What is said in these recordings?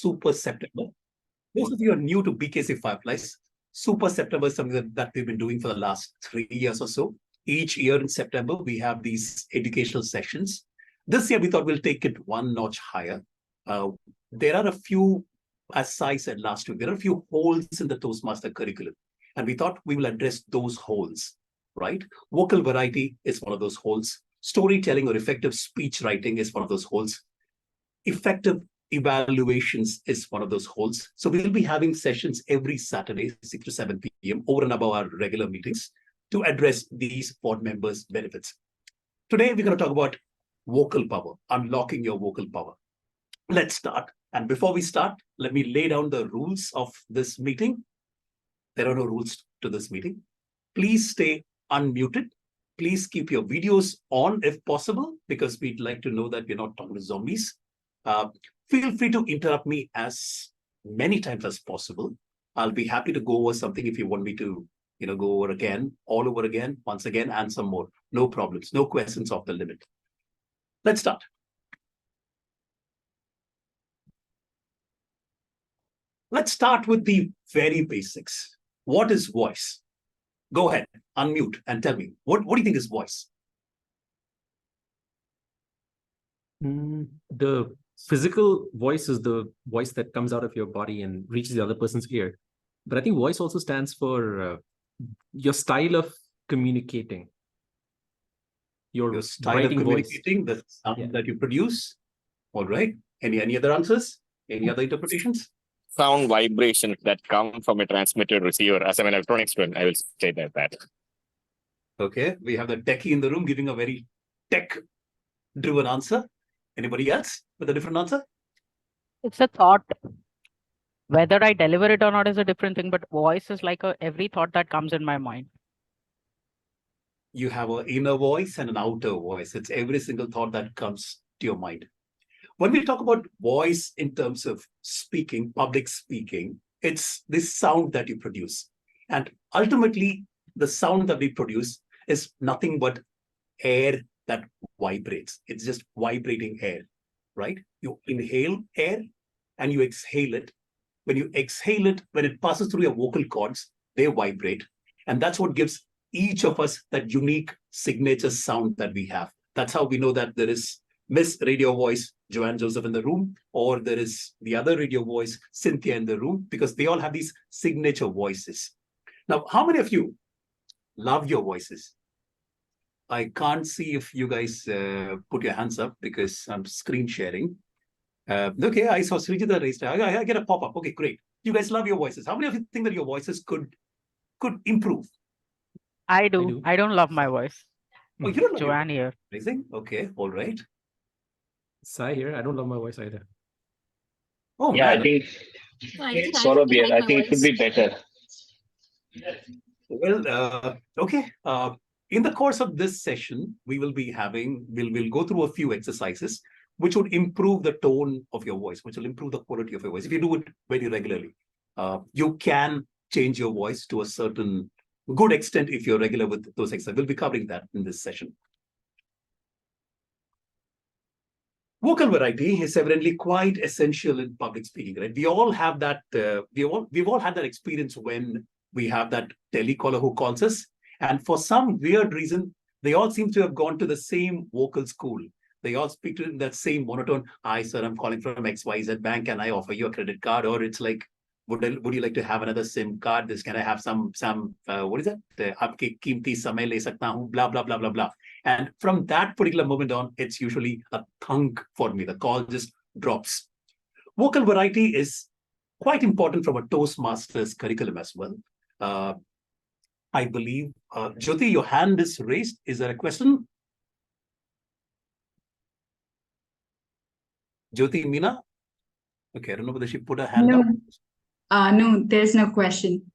Super September. Most of you are new to BKC Fireflies. Super September is something that we've been doing for the last 3 years or so. Each year in September, we have these educational sessions. This year, we thought we'll take it one notch higher. There are a few, as I said last week, there are a few holes in the Toastmaster curriculum. And we thought we will address those holes, right? Vocal variety is one of those holes. Storytelling or effective speech writing is one of those holes. Effective evaluations is one of those holes. So we'll be having sessions every Saturday, 6 to 7 p.m. over and above our regular meetings to address these board members' benefits. Today, we're going to talk about vocal power, unlocking your vocal power. Let's start. And before we start, let me lay down the rules of this meeting. There are no rules to this meeting. Please stay unmuted. Please keep your videos on if possible, because we'd like to know that we're not talking to zombies. Feel free to interrupt me as many times as possible. I'll be happy to go over something if you want me to, go over again, all over again, once again, and some more. No problems, no questions off the limit. Let's start. Let's start with the very basics. What is voice? Go ahead, unmute and tell me, what do you think is voice? The physical voice is the voice that comes out of your body and reaches the other person's ear. But I think voice also stands for your style of communicating. Your style of communicating, the sound that you produce. All right. Any other answers? Any other interpretations? Sound vibrations that come from a transmitter receiver. As an electronic student, I will say that. Okay. We have the techie in the room giving a very tech-driven answer. Anybody else with a different answer? It's a thought. Whether I deliver it or not is a different thing, but voice is like every thought that comes in my mind. You have an inner voice and an outer voice. It's every single thought that comes to your mind. When we talk about voice in terms of speaking, public speaking, it's this sound that you produce. And ultimately, the sound that we produce is nothing but air that vibrates. It's just vibrating air, right? You inhale air and you exhale it. When you exhale it, when it passes through your vocal cords, they vibrate. And that's what gives each of us that unique signature sound that we have. That's how we know that there is Miss Radio Voice, Joanne Joseph in the room, or there is the other radio voice, Cynthia in the room, because they all have these signature voices. Now, how many of you love your voices? I can't see if you guys put your hands up because I'm screen sharing. Okay, I saw Srijita raised. I get a pop-up. Okay, great. You guys love your voices. How many of you think that your voices could improve? I do. I don't love my voice. Oh, you don't love Joanne here. Amazing. Okay, all right. Sai here. I don't love my voice either. Oh, yeah, man. I think Saurabh here. I think it could be better. Well, okay. In the course of this session, we will be having, we'll go through a few exercises which would improve the tone of your voice, which will improve the quality of your voice. If you do it very regularly, you can change your voice to a certain good extent if you're regular with those exercises. We'll be covering that in this session. Vocal variety is evidently quite essential in public speaking, right? We all have that. We've all had that experience when we have that telecaller who calls us, and for some weird reason, they all seem to have gone to the same vocal school. They all speak to that same monotone. Hi, sir, I'm calling from XYZ Bank, and I offer you a credit card. Or it's like, would you like to have another SIM card? Can I have some what is that? Aapke keemti samay le sakta hu, blah, blah, blah, blah, blah. And from that particular moment on, it's usually a thunk for me. The call just drops. Vocal variety is quite important from a Toastmasters curriculum as well. I believe, Jyoti, your hand is raised. Is there a question? Jyoti Meena? Okay, I don't know whether she put her hand up. No, there's no question.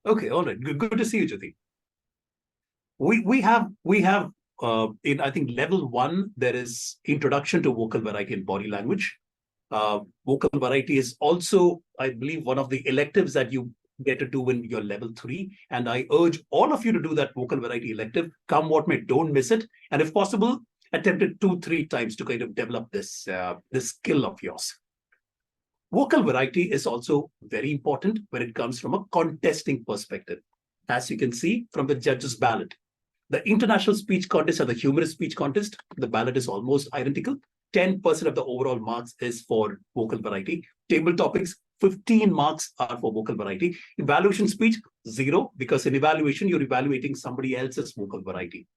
Okay, all right. Good to see you, Jyoti. We have in, I think, level 1, there is introduction to vocal variety and body language. Vocal variety is also, I believe, one of the electives that you get to do in your level 3. And I urge all of you to do that vocal variety elective. Come what may, don't miss it. And if possible, attempt it 2-3 times to kind of develop this skill of yours. Vocal variety is also very important when it comes from a contesting perspective. As you can see from the judges' ballot, the international speech contest and the humorous speech contest, the ballot is almost identical. 10% of the overall marks is for vocal variety. Table topics, 15 marks are for vocal variety. Evaluation speech, 0, because in evaluation, you're evaluating somebody else's vocal variety.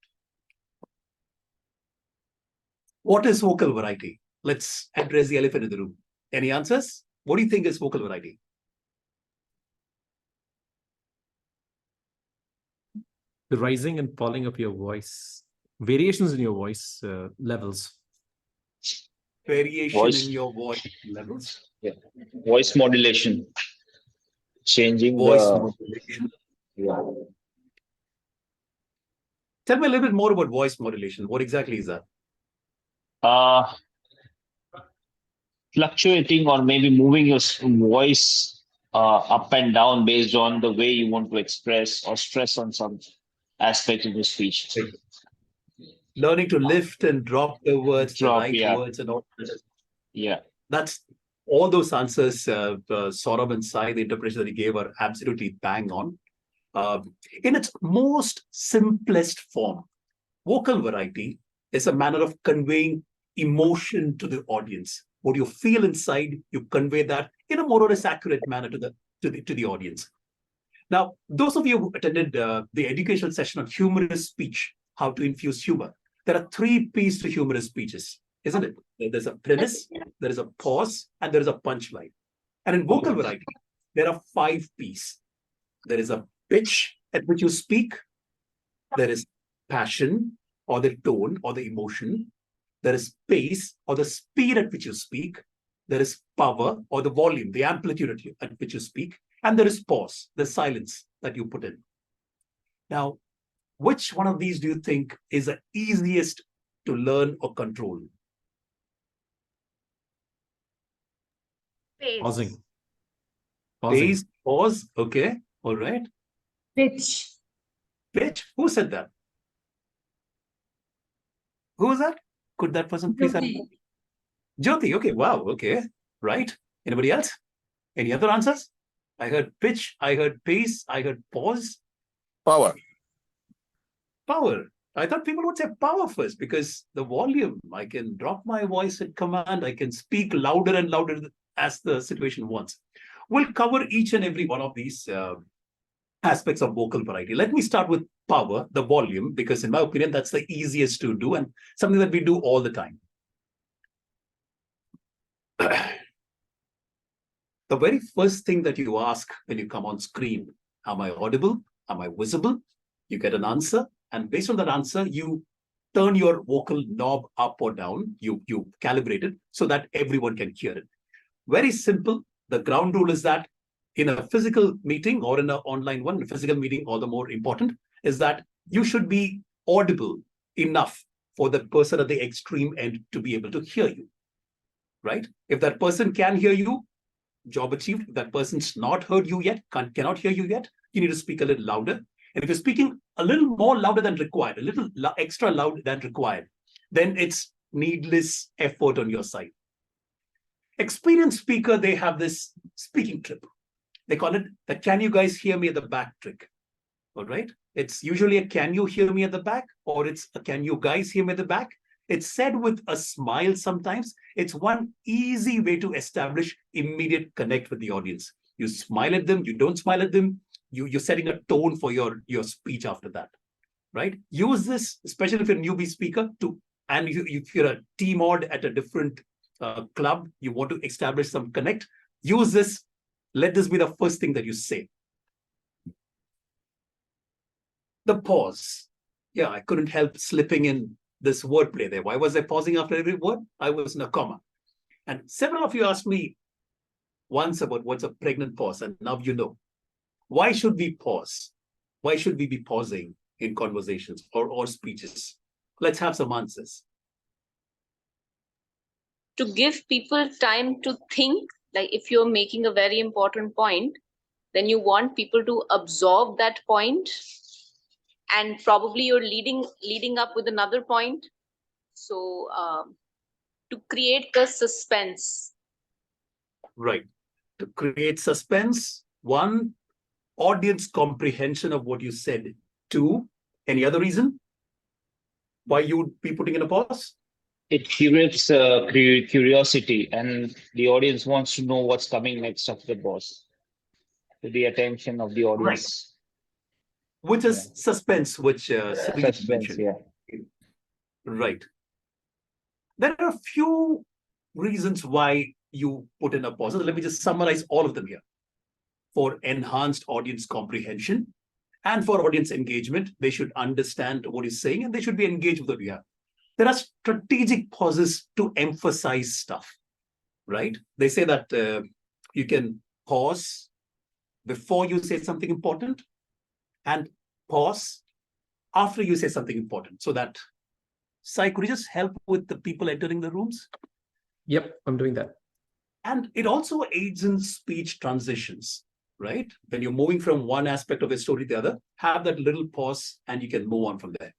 What is vocal variety? Let's address the elephant in the room. Any answers? What do you think is vocal variety? The rising and falling of your voice, variations in your voice levels. Variation Voice. in your voice levels. Yeah. Voice modulation. Changing Voice the. modulation. Yeah. Tell me a little bit more about voice modulation. What exactly is that? Fluctuating or maybe moving your voice up and down based on the way you want to express or stress on some aspect of the speech. Learning to lift and drop the words, the right yeah. words, and all that. Yeah. That's all those answers, Saurabh and Sai, the interpretation that he gave are absolutely bang on. In its most simplest form, vocal variety is a manner of conveying emotion to the audience. What you feel inside, you convey that in a more or less accurate manner to the audience. Now, those of you who attended the educational session on humorous speech, how to infuse humor, there are 3 P's to humorous speeches, isn't it? There's a premise, there is a pause, and there is a punchline. And in vocal variety, there are 5 P's. There is a pitch at which you speak. There is passion or the tone or the emotion. There is pace or the speed at which you speak. There is power or the volume, the amplitude at which you speak. And there is pause, the silence that you put in. Now, which one of these do you think is the easiest to learn or control? Pausing. Pace, pause. Okay. All right. Pitch. Pitch. Who said that? Who was that? Could that person please have? Jyoti. Okay. Wow. Okay. Right. Anybody else? Any other answers? I heard pitch. I heard pace. I heard pause. Power. Power. I thought people would say power first because the volume, I can drop my voice at command. I can speak louder and louder as the situation wants. We'll cover each and every one of these aspects of vocal variety. Let me start with power, the volume, because in my opinion, that's the easiest to do and something that we do all the time. The very first thing that you ask when you come on screen, am I audible? Am I visible? You get an answer. And based on that answer, you turn your vocal knob up or down. You calibrate it so that everyone can hear it. Very simple. The ground rule is that in a physical meeting or in an online one, a physical meeting, all the more important, is that you should be audible enough for the person at the extreme end to be able to hear you, right? If that person can hear you, job achieved. If that person's not heard you yet, cannot hear you yet, you need to speak a little louder. And if you're speaking a little more louder than required, a little extra loud than required, then it's needless effort on your side. Experienced speaker, they have this speaking trip. They call it the can you guys hear me at the back trick. All right. It's usually a can you hear me at the back, or it's a can you guys hear me at the back. It's said with a smile sometimes. It's one easy way to establish immediate connect with the audience. You smile at them, you don't smile at them, you're setting a tone for your speech after that, right? Use this, especially if you're a newbie speaker, and if you're a T-mod at a different club, you want to establish some connect, use this. Let this be the first thing that you say. The pause. Yeah, I couldn't help slipping in this wordplay there. Why was I pausing after every word? I was in a comma. And several of you asked me once about what's a pregnant pause, and now you know. Why should we pause? Why should we be pausing in conversations or speeches? Let's have some answers. To give people time to think, like if you're making a very important point, then you want people to absorb that point, and probably you're leading up with another point. So to create the suspense. Right. to create suspense. One, audience comprehension of what you said. Two, any other reason why you would be putting in a pause? It creates curiosity, and the audience wants to know what's coming next after the pause. To the attention of the audience. Which is suspense, which Cyril Suspense, mentioned. yeah. Right. There are a few reasons why you put in a pause. Let me just summarize all of them here. For enhanced audience comprehension and for audience engagement, they should understand what he's saying and they should be engaged with what we have. There are strategic pauses to emphasize stuff, right? They say that you can pause before you say something important and pause after you say something important. So that, Sai, could you just help with the people entering the rooms? Yep, I'm doing that. And it also aids in speech transitions, right? When you're moving from one aspect of a story to the other, have that little pause and you can move on from there.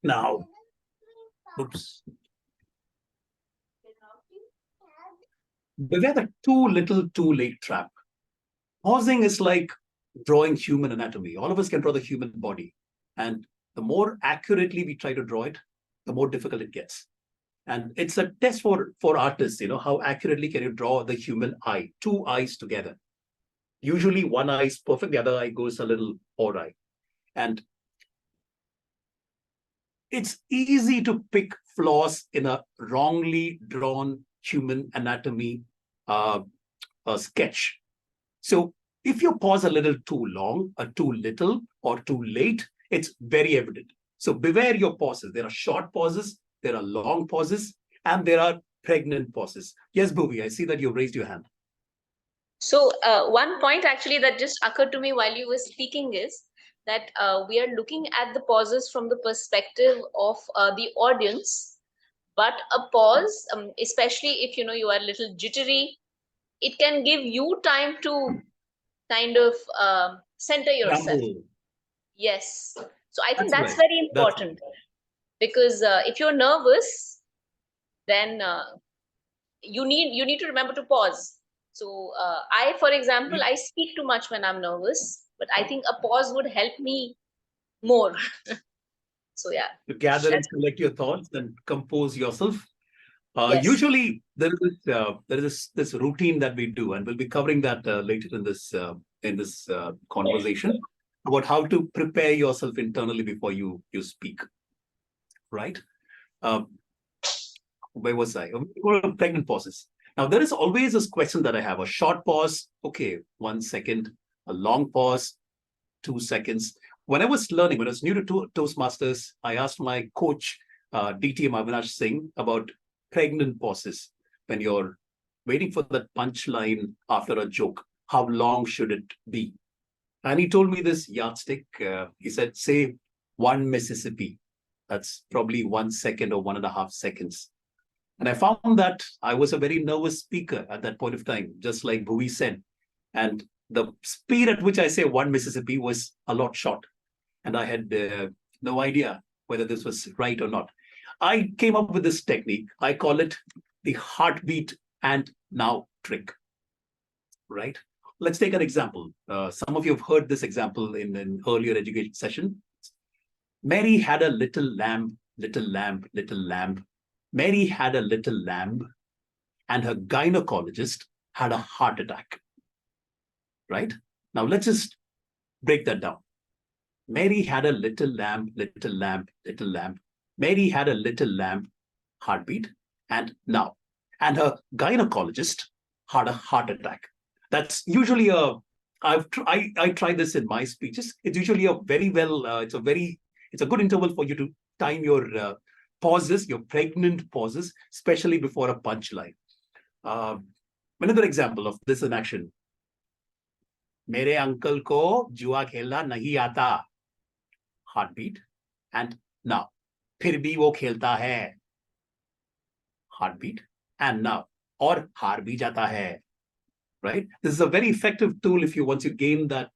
Now, oops. Beware the too little, too late trap. Pausing is like drawing human anatomy. All of us can draw the human body. And the more accurately we try to draw it, the more difficult it gets. And it's a test for artists, how accurately can you draw the human eye, two eyes together. Usually one eye is perfect, the other eye goes a little awry. And it's easy to pick flaws in a wrongly drawn human anatomy sketch. So if you pause a little too long, or too little, or too late, it's very evident. So beware your pauses. There are short pauses, there are long pauses, and there are pregnant pauses. Yes, Bhuvi, I see that you raised your hand. So one point actually that just occurred to me while you were speaking is that we are looking at the pauses from the perspective of the audience, but a pause, especially if you are a little jittery, it can give you time to kind of center yourself. Rumble. Yes. So I think That's that's right. very That's important because if you're nervous, then you need to remember to pause. So I, for example, I speak too much when I'm nervous, but I think a pause would help me more. So yeah. to gather and That's- collect your thoughts and compose yourself. Yes. Usually, there is this routine that we do, and we'll be covering that later in this conversation about how to prepare yourself internally before you speak. Right? Where was I? Pregnant pauses. Now, there is always this question that I have: a short pause, okay, 1 second; a long pause, 2 seconds. When I was learning, when I was new to Toastmasters, I asked my coach, DTM Avinash Singh, about pregnant pauses. When you're waiting for that punchline after a joke, how long should it be? And he told me this yardstick. He said, say 1 Mississippi. That's probably 1 second or 1.5 seconds. And I found that I was a very nervous speaker at that point of time, just like Bhuvi said. And the speed at which I say 1 Mississippi was a lot short. And I had no idea whether this was right or not. I came up with this technique. I call it the heartbeat and now trick, right? Let's take an example. Some of you have heard this example in an earlier education session. Mary had a little lamb, little lamb, little lamb. Mary had a little lamb and her gynecologist had a heart attack, right? Now let's just break that down. Mary had a little lamb, little lamb, little lamb. Mary had a little lamb, heartbeat, and now. And her gynecologist had a heart attack. That's usually I try this in my speeches. It's usually a very well, it's a good interval for you to time your pauses, your pregnant pauses, especially before a punchline. Another example of this in action. मेरे uncle को जुआ खेलना नहीं आता. Heartbeat. And now. फिर भी वो खेलता है. Heartbeat. And now. और हार भी जाता है. Right? This is a very effective tool if you once you gain that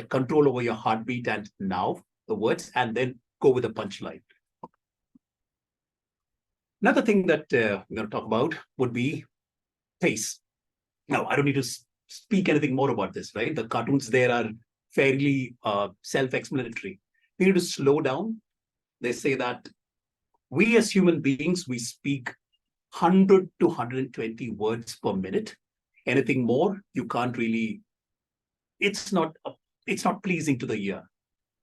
control over your heartbeat and now the words and then go with the punchline. Another thing that we're going to talk about would be pace. Now, I don't need to speak anything more about this, right? The cartoons there are fairly self-explanatory. We need to slow down. They say that we as human beings, we speak 100 to 120 words per minute. Anything more, you can't really, it's not pleasing to the ear,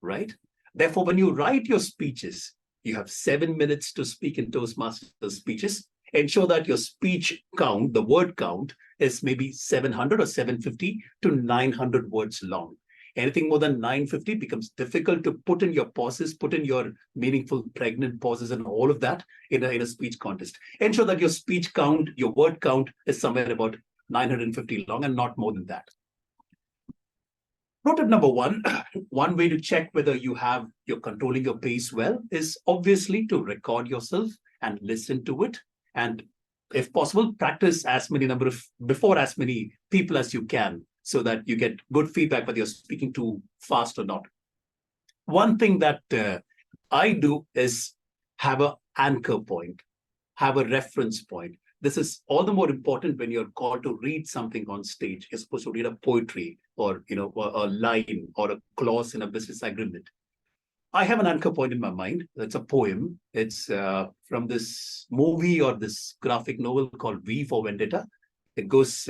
right? Therefore, when you write your speeches, you have 7 minutes to speak in Toastmasters speeches. Ensure that your speech count, the word count, is maybe 700 or 750 to 900 words long. Anything more than 950 becomes difficult to put in your pauses, put in your meaningful pregnant pauses and all of that in a speech contest. Ensure that your speech count, your word count is somewhere about 950 long and not more than that. Pro tip number one, one way to check whether you're controlling your pace well is obviously to record yourself and listen to it. And if possible, practice before as many people as you can so that you get good feedback whether you're speaking too fast or not. One thing that I do is have an anchor point, have a reference point. This is all the more important when you're called to read something on stage. You're supposed to read a poetry or a line or a clause in a business agreement. I have an anchor point in my mind. It's a poem. It's from this movie or this graphic novel called V for Vendetta. It goes,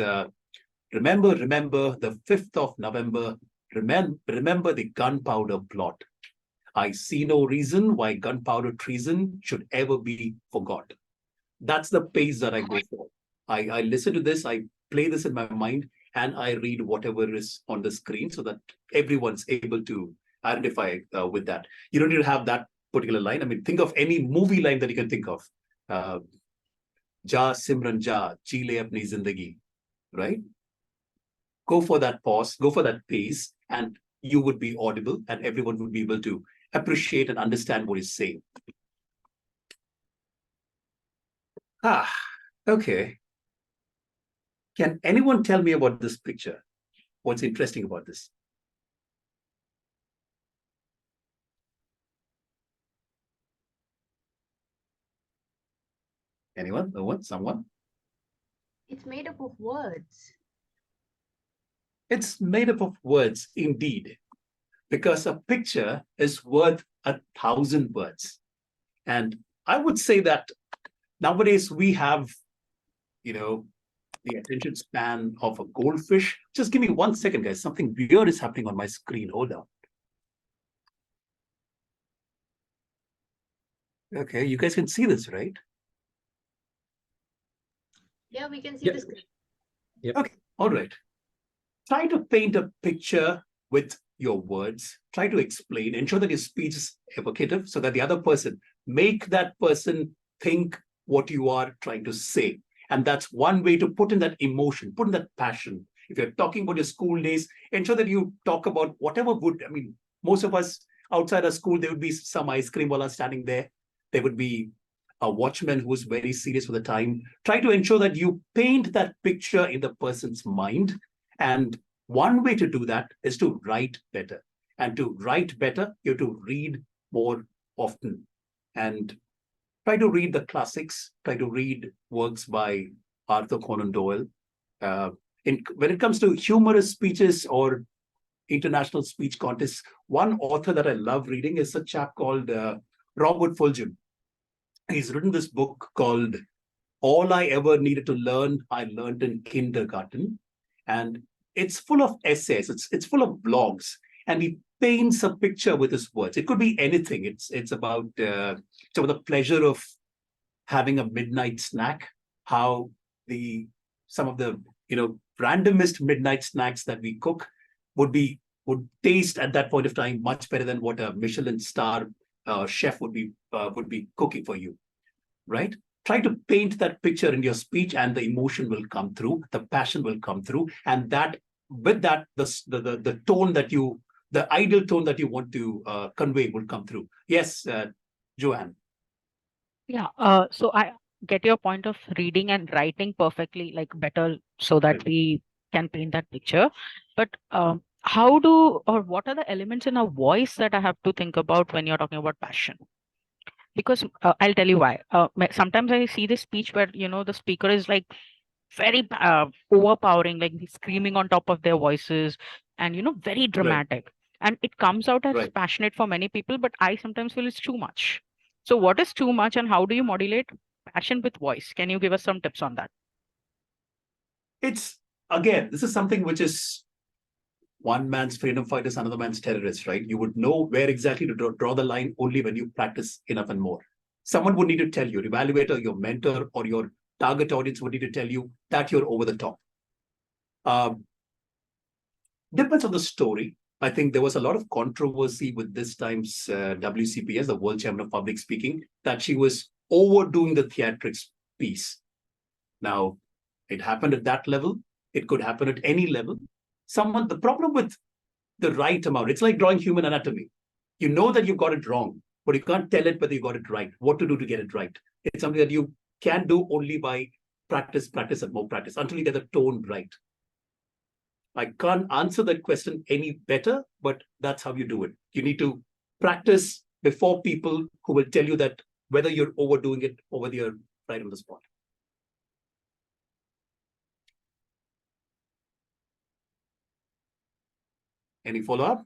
remember the 5th of November. Remember the gunpowder plot. I see no reason why gunpowder treason should ever be forgot. That's the pace that I go for. I listen to this, I play this in my mind, and I read whatever is on the screen so that everyone's able to identify with that. You don't need to have that particular line. I mean, think of any movie line that you can think of. Ja Simran Ja, Ji Le Apni Zindagi, right? Go for that pause, go for that pace, and you would be audible and everyone would be able to appreciate and understand what he's saying. Okay. Can anyone tell me about this picture? What's interesting about this? Anyone? No one? Someone? It's made up of words. It's made up of words, indeed, because a picture is worth 1,000 words. And I would say that nowadays we have, the attention span of a goldfish. Just give me 1 second, guys. Something weird is happening on my screen. Hold on. Okay, you guys can see this, right? Yeah, we can see Yep. the screen. Yep. Okay, all right. Try to paint a picture with your words. Try to explain. Ensure that your speech is evocative so that the other person, make that person think what you are trying to say. And that's one way to put in that emotion, put in that passion. If you're talking about your school days, ensure that you talk about whatever most of us outside our school, there would be some ice cream wala standing there. There would be a watchman who's very serious for the time. Try to ensure that you paint that picture in the person's mind. And one way to do that is to write better. And to write better, you have to read more often. And try to read the classics, try to read works by Arthur Conan Doyle. When it comes to humorous speeches or international speech contests, one author that I love reading is a chap called Robert Fulghum. He's written this book called All I Ever Needed to Learn, I Learned in Kindergarten. And it's full of essays, it's full of blogs, and he paints a picture with his words. It could be anything. It's about the pleasure of having a midnight snack, how some of the randomest midnight snacks that we cook would taste at that point of time much better than what a Michelin star chef would be cooking for you, right? Try to paint that picture in your speech, and the emotion will come through, the passion will come through, and the tone that the ideal tone that you want to convey will come through. Yes, Joanne. Yeah. So I get your point of reading and writing perfectly, like better, so that we can paint that picture. But what are the elements in a voice that I have to think about when you're talking about passion? Because I'll tell you why. Sometimes I see this speech where the speaker is like very overpowering, like screaming on top of their voices, and very dramatic. And it comes out as Right. passionate for many people, but I sometimes feel it's too much. So, what is too much, and how do you modulate passion with voice? Can you give us some tips on that? It's, again, this is something which is one man's freedom fighter is another man's terrorist, right? You would know where exactly to draw the line only when you practice enough and more. Someone would need to tell you, your evaluator, your mentor, or your target audience would need to tell you that you're over the top. Depends on the story. I think there was a lot of controversy with this time's WCPS, the World Champion of Public Speaking, that she was overdoing the theatrics piece. Now, it happened at that level. It could happen at any level. The problem with the right amount, it's like drawing human anatomy. You know that you got it wrong, but you can't tell it whether you got it right, what to do to get it right. It's something that you can do only by practice, and more practice until you get the tone right. I can't answer that question any better, but that's how you do it. You need to practice before people who will tell you that whether you're overdoing it or whether you're right on the spot. Any follow-up?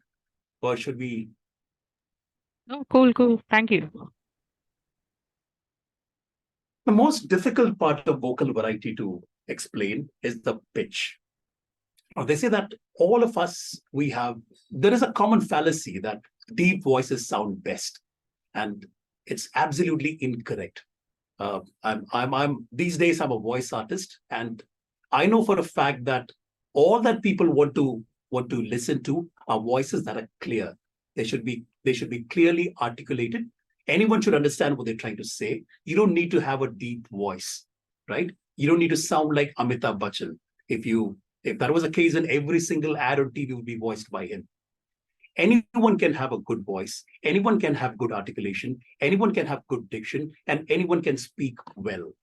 Or should we? No, cool. Thank you. The most difficult part of vocal variety to explain is the pitch. Now, they say that all of us, there is a common fallacy that deep voices sound best. And it's absolutely incorrect. These days, I'm a voice artist, and I know for a fact that all that people want to listen to are voices that are clear. They should be clearly articulated. Anyone should understand what they're trying to say. You don't need to have a deep voice, right? You don't need to sound like Amitabh Bachchan. If that was the case, then every single ad on TV would be voiced by him. Anyone can have a good voice. Anyone can have good articulation. Anyone can have good diction, and anyone can speak well.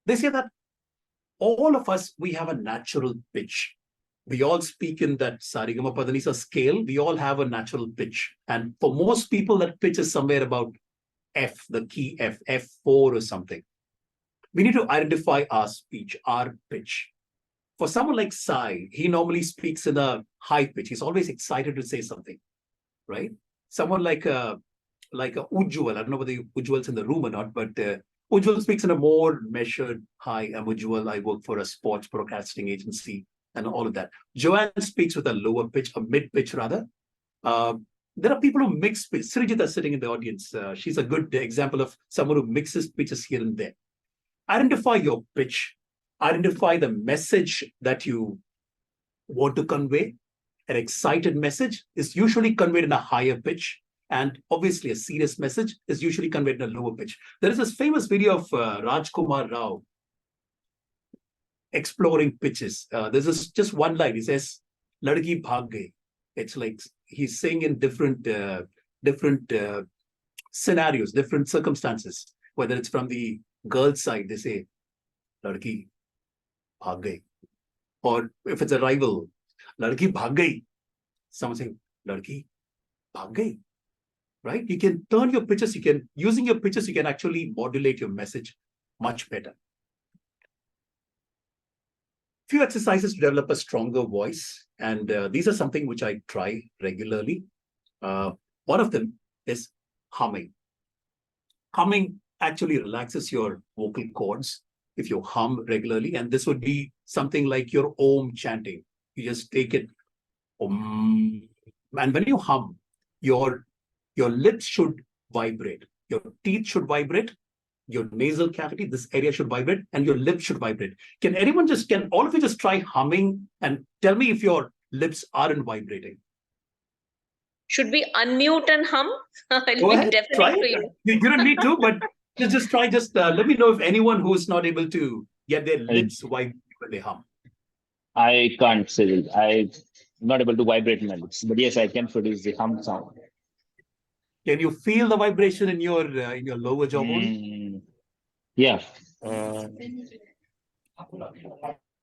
They say that all of us, we have a natural pitch. We all speak in that Sarigama Padanisa scale. We all have a natural pitch. And for most people, that pitch is somewhere about F, the key F, F4 or something. We need to identify our speech, our pitch. For someone like Sai, he normally speaks in a high pitch. He's always excited to say something, right? Someone like a Ujjwal, I don't know whether Ujjwal's in the room or not, but Ujjwal speaks in a more measured high. I'm Ujjwal. I work for a sports broadcasting agency and all of that. Joanne speaks with a lower pitch, a mid pitch rather. There are people who mix pitch. Srijita is sitting in the audience. She's a good example of someone who mixes pitches here and there. Identify your pitch. Identify the message that you want to convey. An excited message is usually conveyed in a higher pitch, and obviously a serious message is usually conveyed in a lower pitch. There is this famous video of Rajkumar Rao exploring pitches. There's just one line. He says, "Ladki bhag gayi." It's like he's saying in different scenarios, different circumstances. Whether it's from the girl's side, they say, "Ladki bhag gayi," or if it's a rival, "Ladki bhag gayi." Someone saying, "Ladki bhag gayi." Right? You can turn your pitches. Using your pitches, you can actually modulate your message much better. Few exercises to develop a stronger voice, and these are something which I try regularly. One of them is humming. Humming actually relaxes your vocal cords if you hum regularly, and this would be something like your Om chanting. You just take it, Om, and when you hum, your lips should vibrate, your teeth should vibrate, your nasal cavity, this area should vibrate, and your lips should vibrate. Can all of you just try humming and tell me if your lips aren't vibrating? Should we unmute and hum? Go ahead, try definitely. it. You don't need to, but just try. Let me know if anyone who is not able to get their lips vibrate when they hum. I can't, Cyril. I'm not able to vibrate my lips, but yes, I can produce the hum sound. Can you feel the vibration in your lower jawbone? Yeah.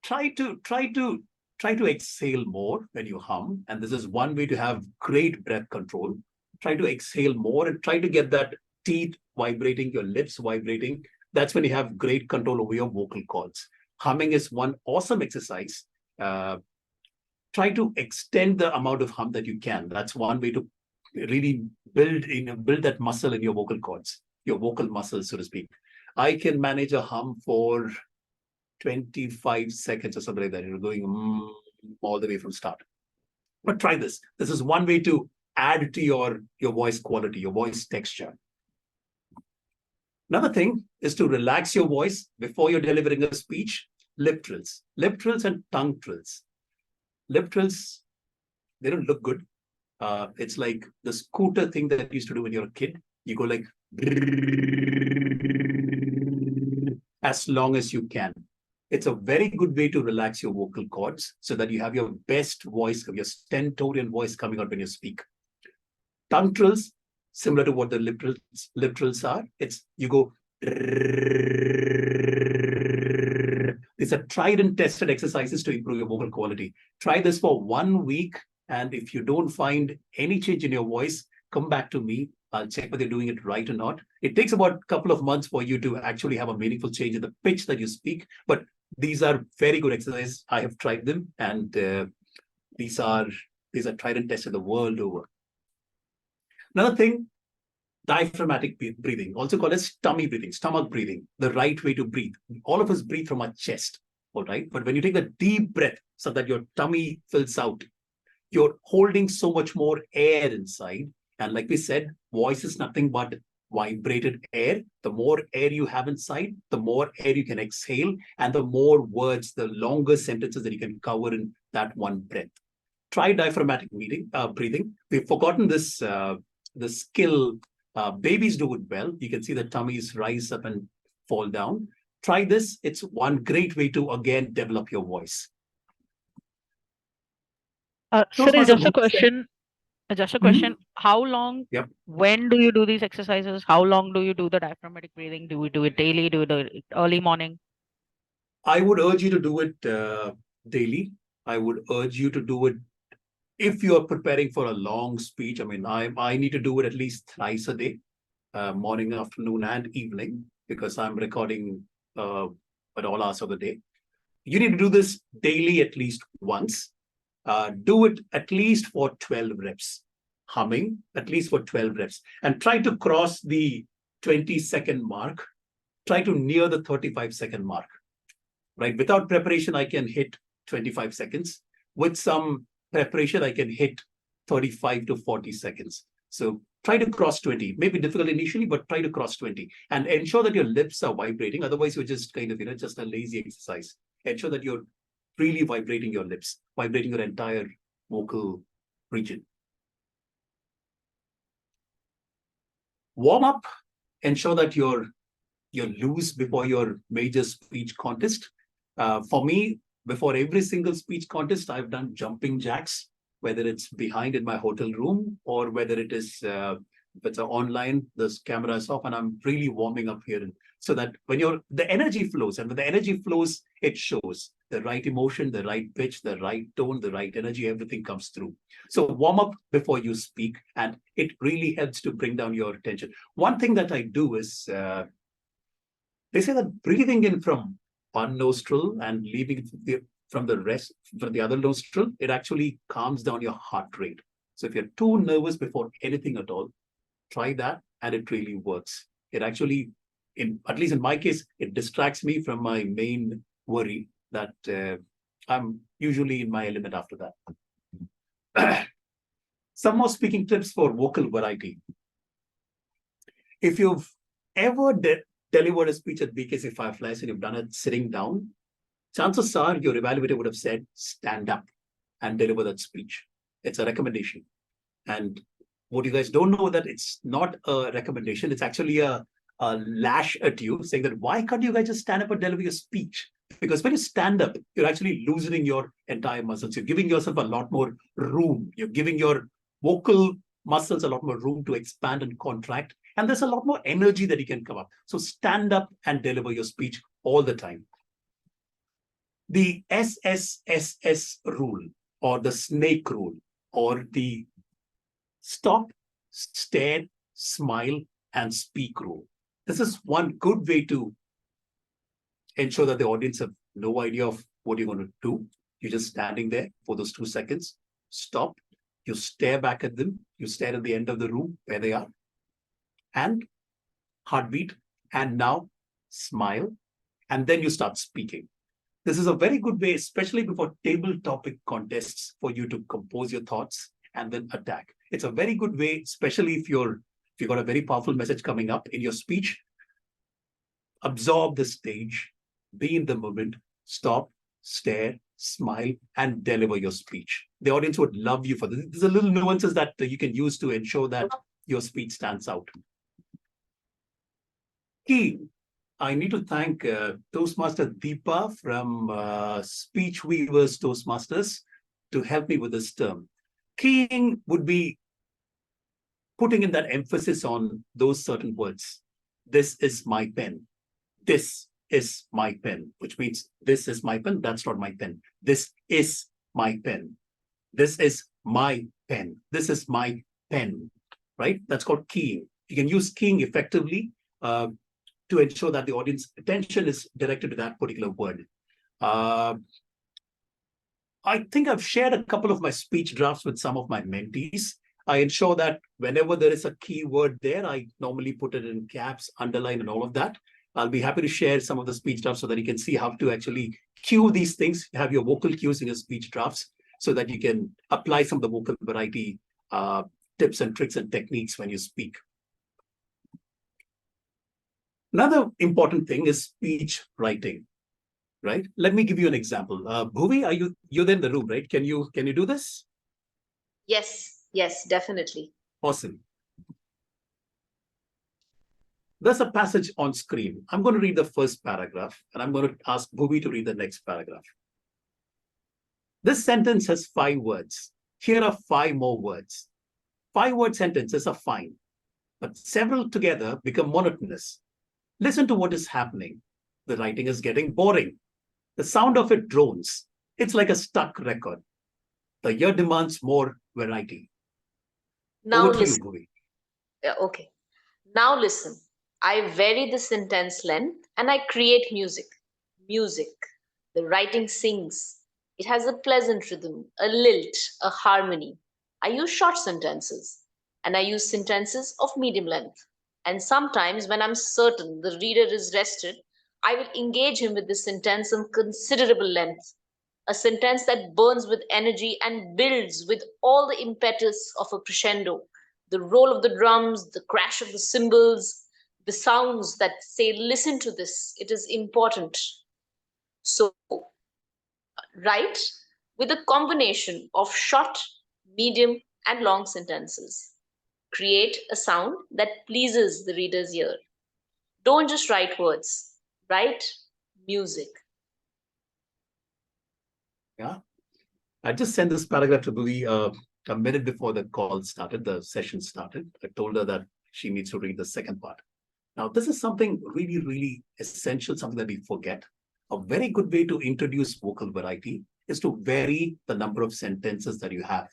Try to exhale more when you hum, and this is one way to have great breath control. Try to exhale more and try to get that teeth vibrating, your lips vibrating. That's when you have great control over your vocal cords. Humming is one awesome exercise. Try to extend the amount of hum that you can. That's one way to really build that muscle in your vocal cords, your vocal muscles, so to speak. I can manage a hum for 25 seconds or something like that. You're going all the way from start. But try this. This is one way to add to your voice quality, your voice texture. Another thing is to relax your voice before you're delivering a speech. Lip trills and tongue trills. Lip trills, they don't look good. It's like the scooter thing that you used to do when you're a kid. You go like as long as you can. It's a very good way to relax your vocal cords so that you have your best voice, your stentorian voice coming out when you speak. Tongue trills, similar to what the lip trills are. It's you go. These are tried and tested exercises to improve your vocal quality. Try this for 1 week. And if you don't find any change in your voice, come back to me. I'll check whether you're doing it right or not. It takes about a couple of months for you to actually have a meaningful change in the pitch that you speak. But these are very good exercises. I have tried them. And these are tried and tested the world over. Another thing, diaphragmatic breathing, also called as tummy breathing, stomach breathing, the right way to breathe. All of us breathe from our chest, all right? But when you take a deep breath so that your tummy fills out, you're holding so much more air inside. And like we said, voice is nothing but vibrated air. The more air you have inside, the more air you can exhale, and the more words, the longer sentences that you can cover in that one breath. Try diaphragmatic breathing. We've forgotten this the skill. Babies do it well. You can see the tummies rise up and fall down. Try this. It's one great way to, again, develop your voice. Cyril, just a question. How long, Yep. when do you do these exercises? How long do you do the diaphragmatic breathing? Do we do it daily? Do we do it early morning? I would urge you to do it daily. I would urge you to do it if you're preparing for a long speech. I mean, I need to do it at least thrice a day, morning, afternoon, and evening, because I'm recording at all hours of the day. You need to do this daily at least once. Do it at least for 12 reps. Humming, at least for 12 reps. And try to cross the 20-second mark. Try to near the 35-second mark. Right? Without preparation, I can hit 25 seconds. With some preparation, I can hit 35 to 40 seconds. So try to cross 20. Maybe difficult initially, but try to cross 20. And ensure that your lips are vibrating. Otherwise, you're just kind of, just a lazy exercise. Ensure that you're really vibrating your lips, vibrating your entire vocal region. Warm up. Ensure that you're loose before your major speech contest. For me, before every single speech contest, I've done jumping jacks, whether it's behind in my hotel room or whether it is if it's online, the camera is off and I'm really warming up here. And so that when the energy flows, and when the energy flows, it shows the right emotion, the right pitch, the right tone, the right energy, everything comes through. So warm up before you speak, and it really helps to bring down your tension. One thing that I do is, they say that breathing in from one nostril and leaving from the other nostril, it actually calms down your heart rate. So if you're too nervous before anything at all, try that, and it really works. It actually, at least in my case, it distracts me from my main worry that I'm usually in my element after that. Some more speaking tips for vocal variety. If you've ever delivered a speech at BKC Fireflies and you've done it sitting down, chances are your evaluator would have said, stand up and deliver that speech. It's a recommendation. And what you guys don't know, that it's not a recommendation. It's actually a lash at you, saying that, why can't you guys just stand up and deliver your speech? Because when you stand up, you're actually loosening your entire muscles. You're giving yourself a lot more room. You're giving your vocal muscles a lot more room to expand and contract. And there's a lot more energy that you can come up. So stand up and deliver your speech all the time. The SSSS rule, or the snake rule, or the stop, stare, smile, and speak rule. This is one good way to ensure that the audience have no idea of what you're going to do. You're just standing there for those 2 seconds. Stop. You stare back at them. You stare at the end of the room where they are. And heartbeat. And now smile. And then you start speaking. This is a very good way, especially before table topic contests, for you to compose your thoughts and then attack. It's a very good way, especially if you've got a very powerful message coming up in your speech. Absorb the stage, be in the moment, stop, stare, smile, and deliver your speech. The audience would love you for this. There's a little nuances that you can use to ensure that your speech stands out. Key. I need to thank Toastmaster Deepa from Speech Weavers Toastmasters to help me with this term. Keying would be putting in that emphasis on those certain words. This is my pen. This is my pen, which means this is my pen. That's not my pen. This is my pen. This is my pen. This is my pen, right? That's called keying. You can use keying effectively to ensure that the audience attention is directed to that particular word. I think I've shared a couple of my speech drafts with some of my mentees. I ensure that whenever there is a key word there, I normally put it in caps, underline, and all of that. I'll be happy to share some of the speech drafts so that you can see how to actually cue these things, have your vocal cues in your speech drafts so that you can apply some of the vocal variety tips and tricks and techniques when you speak. Another important thing is speech writing, right? Let me give you an example. Bhuvi, you're in the room, right? Can you do this? Yes, definitely. Awesome. There's a passage on screen. I'm going to read the first paragraph, and I'm going to ask Bhuvi to read the next paragraph. This sentence has 5 words. Here are 5 more words. 5-word sentences are fine, but several together become monotonous. Listen to what is happening. The writing is getting boring. The sound of it drones. It's like a stuck record. The ear demands more variety. Now Over to you, listen. Bhuvi. Okay. Now listen. I vary the sentence length and I create music. Music. The writing sings. It has a pleasant rhythm, a lilt, a harmony. I use short sentences and I use sentences of medium length. And sometimes when I'm certain the reader is rested, I will engage him with the sentence of considerable length. A sentence that burns with energy and builds with all the impetus of a crescendo. The roll of the drums, the crash of the cymbals, the sounds that say, listen to this, it is important. So, write with a combination of short, medium, and long sentences. Create a sound that pleases the reader's ear. Don't just write words, write music. Yeah. I just sent this paragraph to Bhuvi a minute before the call started, the session started. I told her that she needs to read the second part. Now, this is something really, really essential, something that we forget. A very good way to introduce vocal variety is to vary the number of sentences that you have.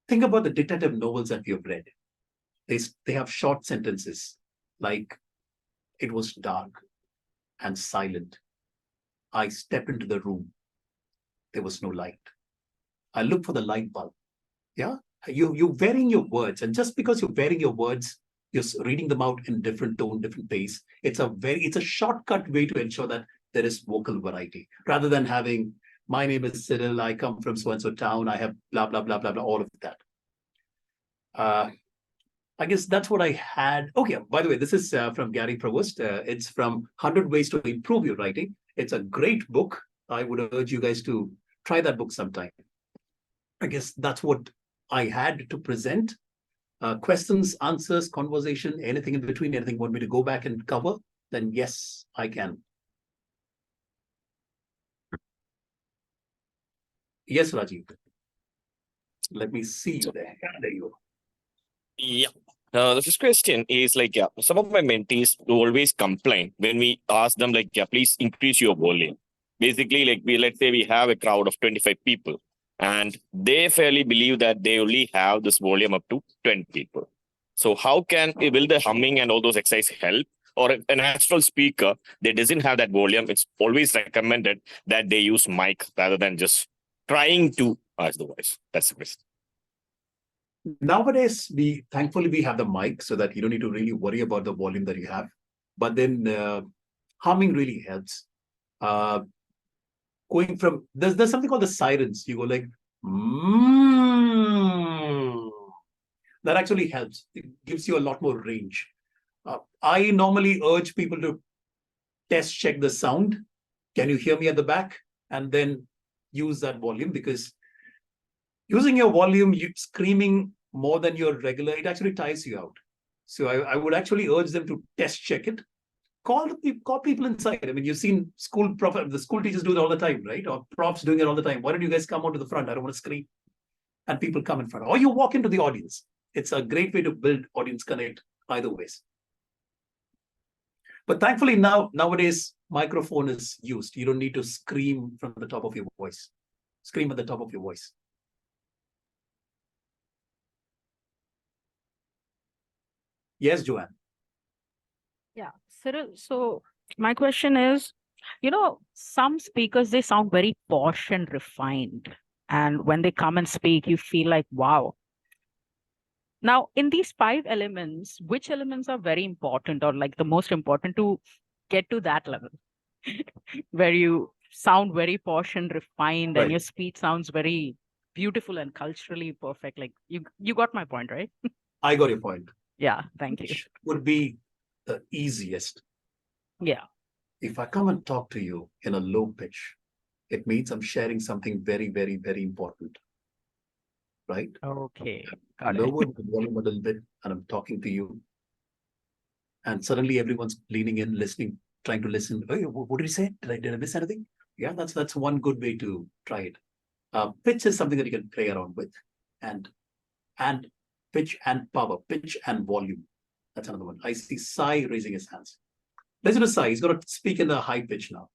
Think about the detective novels that you've read. They have short sentences like, it was dark and silent. I stepped into the room. There was no light. I looked for the light bulb. Yeah, you're varying your words, and just because you're varying your words, you're reading them out in different tone, different pace. It's a shortcut way to ensure that there is vocal variety, rather than having, my name is Cyril, I come from so and so town, I have blah blah blah blah blah, all of that. I guess that's what I had. Okay, by the way, this is from Gary Provost. It's from 100 Ways to Improve Your Writing. It's a great book. I would urge you guys to try that book sometime. I guess that's what I had to present. Questions, answers, conversation, anything in between, anything you want me to go back and cover, then yes, I can. Yes, Rajiv. Let me see you there. There you go. Yeah. The first question is like, some of my mentees always complain when we ask them like, please increase your volume. Basically, like let's say we have a crowd of 25 people and they fairly believe that they only have this volume up to 20 people. So how will the humming and all those exercises help? or a natural speaker, they doesn't have that volume, it's always recommended that they use mic rather than just trying to ask the voice. That's the best. Nowadays, thankfully we have the mic so that you don't need to really worry about the volume that you have. But then humming really helps. Going from there's something called the sirens. You go like that actually helps. It gives you a lot more range. I normally urge people to test check the sound. Can you hear me at the back? And then use that volume, because using your volume, you screaming more than your regular, it actually tires you out. So I would actually urge them to test check it. Call people inside. I mean, you've seen the school teachers do it all the time, right? Or profs doing it all the time. Why don't you guys come out to the front? I don't want to scream. And people come in front. Or you walk into the audience. It's a great way to build audience connect either ways. But thankfully nowadays, microphone is used. You don't need to scream from the top of your voice. Scream at the top of your voice. Yes, Joanne. Yeah, Cyril. So my question is, some speakers, they sound very posh and refined. And when they come and speak, you feel like, wow. Now, in these 5 elements, which elements are very important, or like the most important to get to that level where you sound very posh and refined and your speech sounds very beautiful and culturally perfect? Like you got my point, right? I got your point. Yeah, thank you. Which would be the easiest. Yeah. If I come and talk to you in a low pitch, it means I'm sharing something very, very, very important. Right? Okay. Got Lower it. the volume a little bit, and I'm talking to you. And suddenly everyone's leaning in, listening, trying to listen. Oh, what did he say? Did I miss anything? Yeah, that's one good way to try it. Pitch is something that you can play around with. And pitch and power, pitch and volume. That's another one. I see Sai raising his hands. Listen to Sai. He's going to speak in the high pitch now.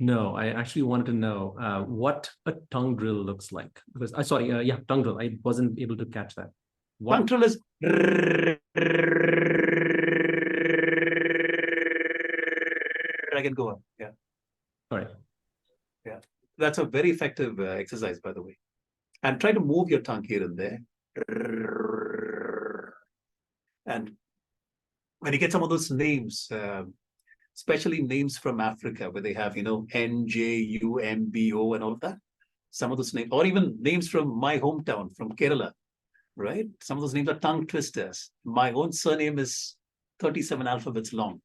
No, I actually wanted to know what a tongue drill looks like. Because tongue drill. I wasn't able to catch that. Tongue drill is I can go on. Yeah. All right. Yeah. That's a very effective exercise, by the way. And try to move your tongue here and there. And when you get some of those names, especially names from Africa, where they have, NJUMBO and all of that. Some of those names, or even names from my hometown, from Kerala, right? Some of those names are tongue twisters. My own surname is 37 alphabets long.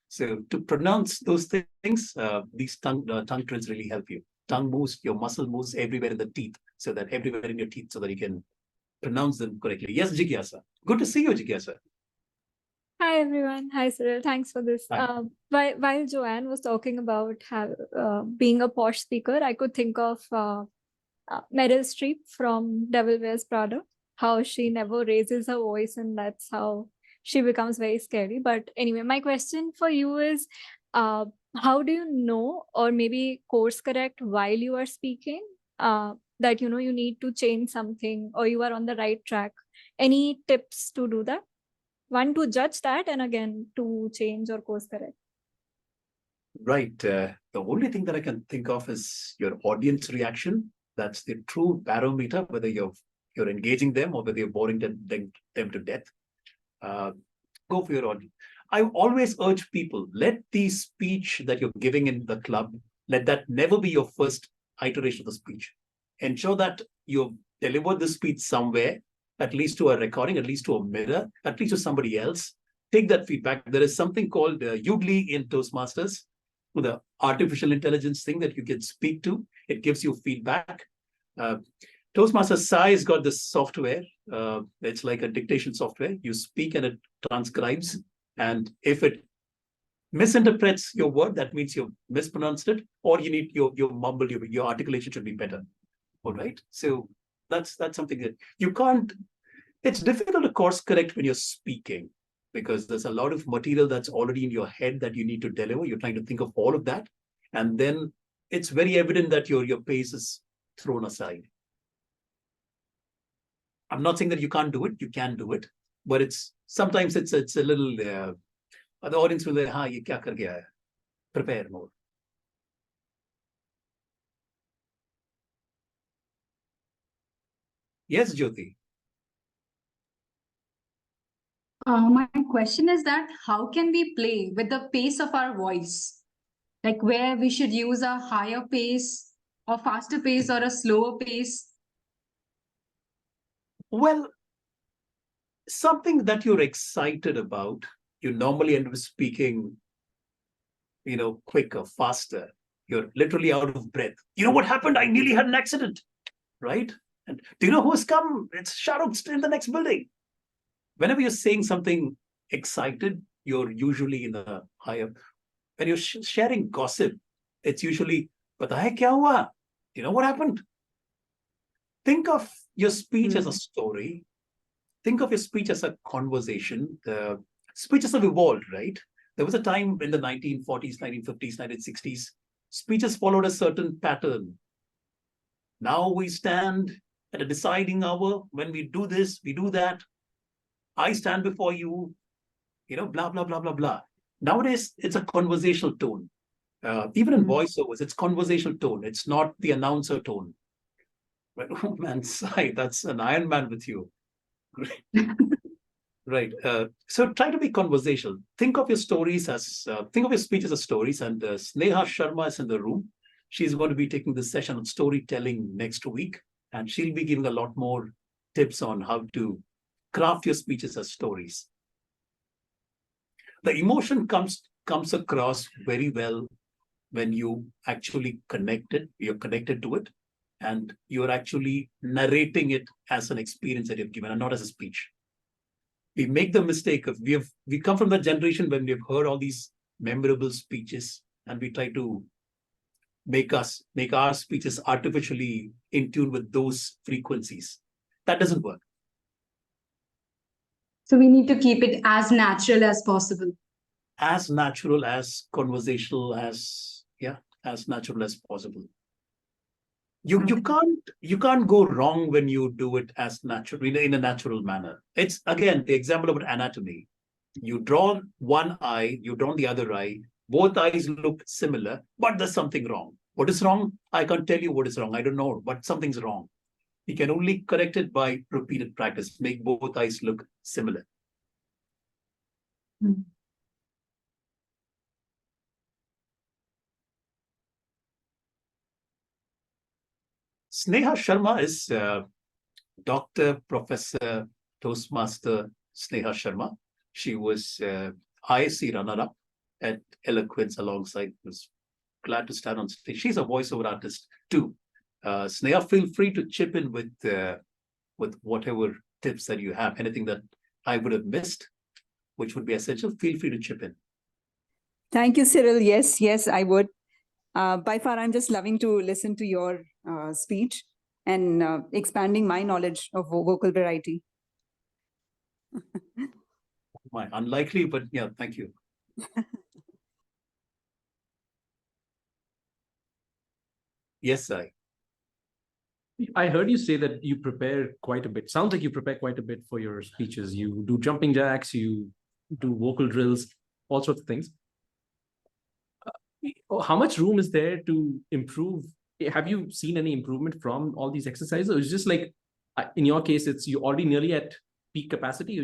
So to pronounce those things, these tongue drills really help you. Tongue moves, your muscle moves everywhere in the teeth, so that everywhere in your teeth, so that you can pronounce them correctly. Yes, Jigyasa. Good to see you, Jigyasa. Hi, everyone. Hi, Cyril. Thanks for this. Hi. While Joanne was talking about being a posh speaker, I could think of Meryl Streep from Devil Wears Prada, how she never raises her voice, and that's how she becomes very scary. But anyway, my question for you is, how do you know, or maybe course correct while you are speaking, that you need to change something or you are on the right track? Any tips to do that? One, to judge that, and again, to change or course correct. Right. The only thing that I can think of is your audience reaction. That's the true barometer, whether you're engaging them or whether you're boring them to death. Go for your audience. I always urge people, let the speech that you're giving in the club, let that never be your first iteration of the speech. Ensure that you've delivered the speech somewhere, at least to a recording, at least to a mirror, at least to somebody else. Take that feedback. There is something called Udly in Toastmasters, the artificial intelligence thing that you can speak to. It gives you feedback. Toastmasters Sai has got this software. It's like a dictation software. You speak and it transcribes. And if it misinterprets your word, that means you've mispronounced it, or you need your mumble, your articulation should be better. All right. So that's something that you can't. It's difficult to course correct when you're speaking, because there's a lot of material that's already in your head that you need to deliver. You're trying to think of all of that. And then it's very evident that your pace is thrown aside. I'm not saying that you can't do it. You can do it. But sometimes it's a little The audience will say, "Ha, ye kya kar gaya hai?" Prepare more. Yes, Jyoti. My question is that how can we play with the pace of our voice? Like where we should use a higher pace, or faster pace, or a slower pace? Well, something that you're excited about, you normally end up speaking, quicker, faster. You're literally out of breath. You know what happened? I nearly had an accident, right? And do you know who's come? It's Shahrukh in the next building. Whenever you're saying something excited, you're usually in a higher. When you're sharing gossip, it's usually, "Pata hai kya hua?" You know what happened? Think of your speech as a story. Think of your speech as a conversation. The speeches have evolved, right? There was a time in the 1940s, 1950s, 1960s, speeches followed a certain pattern. Now we stand at a deciding hour. When we do this, we do that. I stand before you, blah, blah, blah, blah, blah. Nowadays, it's a conversational tone. Even in voiceovers, it's conversational tone. It's not the announcer tone. But, oh man, Sai, that's an Iron Man with you. Great. Right. So try to be conversational. Think of your stories as, think of your speeches as stories. And Sneha Sharma is in the room. She's going to be taking this session on storytelling next week. And she'll be giving a lot more tips on how to craft your speeches as stories. The emotion comes across very well when you actually you're connected to it, and you're actually narrating it as an experience that you've given and not as a speech. We make the mistake of we come from the generation when we've heard all these memorable speeches, and we try to make our speeches artificially in tune with those frequencies. That doesn't work. So we need to keep it as natural as possible. As natural, as conversational, as natural as possible. You can't go wrong when you do it as natural, in a natural manner. It's again the example of anatomy. You draw one eye, you draw the other eye. Both eyes look similar, but there's something wrong. What is wrong? I can't tell you what is wrong. I don't know, but something's wrong. You can only correct it by repeated practice. Make both eyes look similar. Sneha Sharma is Dr. Professor Toastmaster Sneha Sharma. She was ISC runner-up at Eloquence alongside. Was glad to stand on stage. She's a voiceover artist too. Sneha, feel free to chip in with whatever tips that you have. Anything that I would have missed, which would be essential, feel free to chip in. Thank you, Cyril. Yes, I would. By far, I'm just loving to listen to your speech and expanding my knowledge of vocal variety. Unlikely, but yeah, thank you. Yes, I heard you say that you prepare quite a bit. Sounds like you prepare quite a bit for your speeches. You do jumping jacks, you do vocal drills, all sorts of things. How much room is there to improve? Have you seen any improvement from all these exercises? Or it's just like, in your case, it's you're already nearly at peak capacity.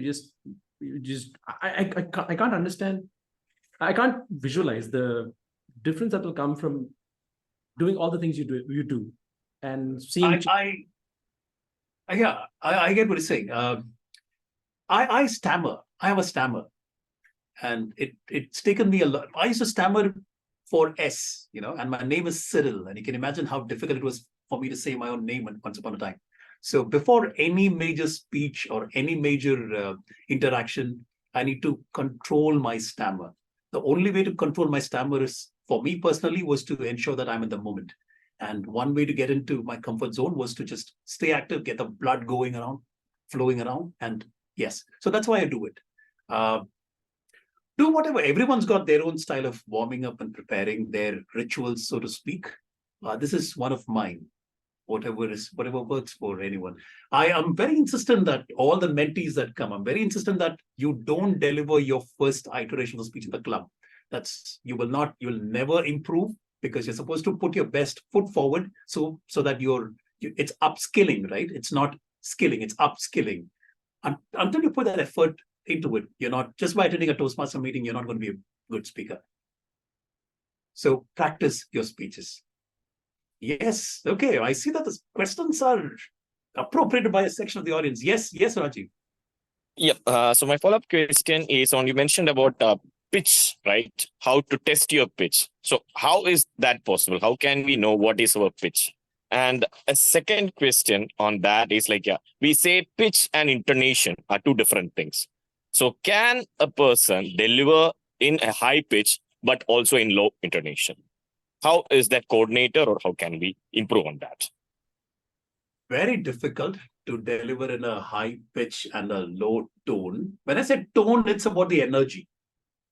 I can't understand. I can't visualize the difference that will come from doing all the things you do and seeing. I get what you're saying. I stammer. I have a stammer, and it's taken me a lot. I used to stammer for S, and my name is Cyril, and you can imagine how difficult it was for me to say my own name once upon a time. So before any major speech or any major interaction, I need to control my stammer. The only way to control my stammer is, for me personally, was to ensure that I'm in the moment. And one way to get into my comfort zone was to just stay active, get the blood going around, flowing around. And yes, so that's why I do it. Do whatever. Everyone's got their own style of warming up and preparing, their rituals, so to speak. This is one of mine. whatever works for anyone. I am very insistent that all the mentees that come, I'm very insistent that you don't deliver your first iteration of speech in the club. You'll never improve, because you're supposed to put your best foot forward so that it's upskilling, right? It's not skilling, it's upskilling. Until you put that effort into it, you're not, just by attending a Toastmaster meeting, you're not going to be a good speaker. So practice your speeches. Yes. Okay. I see that the questions are appropriated by a section of the audience. Yes, Rajiv. Yep. So my follow-up question is on, you mentioned about pitch, right? How to test your pitch. So how is that possible? How can we know what is our pitch? And a second question on that is like, we say pitch and intonation are two different things. So can a person deliver in a high pitch, but also in low intonation? How is that coordinator, or how can we improve on that? Very difficult to deliver in a high pitch and a low tone. When I say tone, it's about the energy,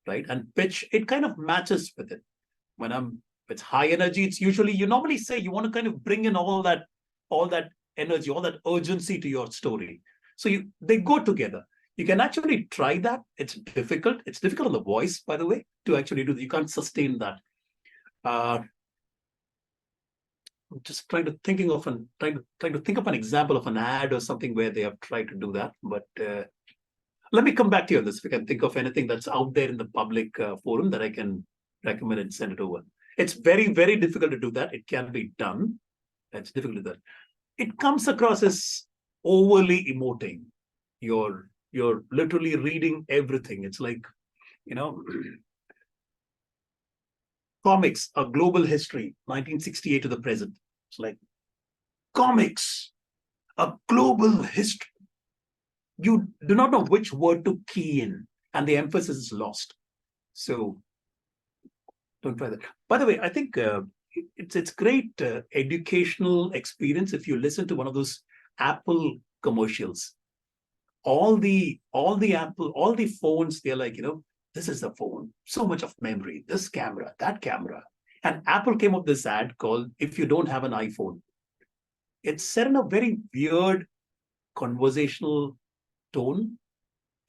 right? And pitch, it kind of matches with it. It's high energy, it's usually, you normally say you want to kind of bring in all that energy, all that urgency to your story. So they go together. You can actually try that. It's difficult. It's difficult on the voice, by the way, to actually do that. You can't sustain that. I'm just trying to think of an example of an ad or something where they have tried to do that. But let me come back to you on this. If you can think of anything that's out there in the public forum that I can recommend and send it over. It's very, very difficult to do that. It can be done. It's difficult to do that. It comes across as overly emoting. You're literally reading everything. It's like, comics, a global history, 1968 to the present. It's like, comics, a global history. You do not know which word to key in, and the emphasis is lost. So don't try that. By the way, I think it's great educational experience if you listen to one of those Apple commercials. All the phones, they're like, this is the phone, so much of memory, this camera, that camera. And Apple came up with this ad called "If You Don't Have an iPhone." It's set in a very weird conversational tone.